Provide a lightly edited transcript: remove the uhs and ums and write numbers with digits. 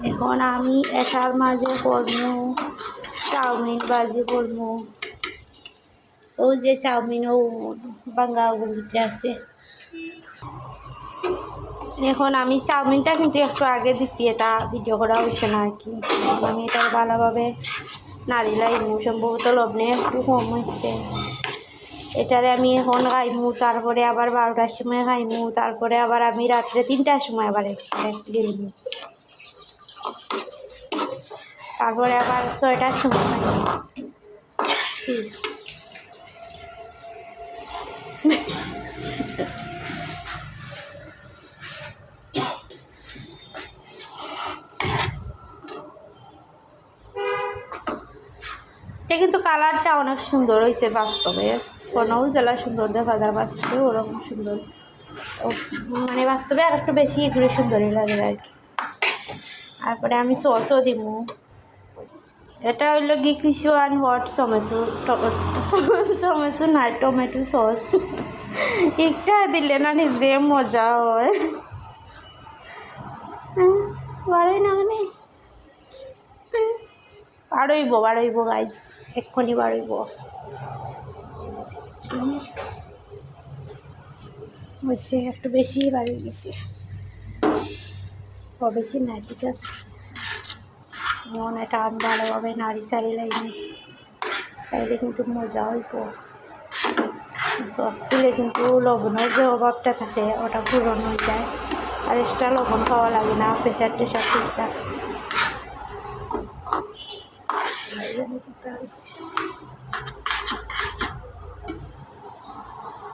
এখন আমি এটার মাঝে করবো চাউমিন ভাজি করবো। ওই যে চাউমিন ও বাঙ্গা ওগুলিতে আছে। এখন আমি চাউমিনটা কিন্তু একটু আগে দিচ্ছি, এটা ভিডিও করা হয়েছে না আর কি। আমি এটা ভালোভাবে নাড়িলাই সম্ভবত লবণে একটু কম হয়েছে। এটারে আমি এখন খাইমু, তারপরে আবার 12টার সময় খাইমু, তারপরে আবার আমি রাত্রে 3টার সময় আবার গেলিমু, তারপরে আবার 6টার সময় খাইমু। এটা কিন্তু কালারটা অনেক সুন্দর হয়েছে বাস্তবে, ফোনেও জেলা সুন্দর দেখা যায়, বাস্তবে ওরকম সুন্দর, মানে বাস্তবে আর একটু বেশি ঘুরে সুন্দরই লাগে আর কি। তারপরে আমি সসও দিব। এটা হইল কি কিছু আন হট টমেটো না টমেটো সস, একটা দিলে না নিজে মজা হয়। বাড়াই না মানে বাড়াইব গাইজ, এক্ষুনি বাড়াইব। হয়েছে একটু বেশি বাড়িয়ে গেছে, বেশি না, ঠিক আছে। মন এটা আমি ভালোভাবে নাড়ি চাড়ি লাগবে, তাইলে কিন্তু মজা হইব। সস দিলে কিন্তু লবণের যে অভাবটা থাকে ওটা পূরণ হয়ে যায়, আর এক্সট্রা লবণ খাওয়া লাগে না, প্রেশার টেশার ঠিকঠাক।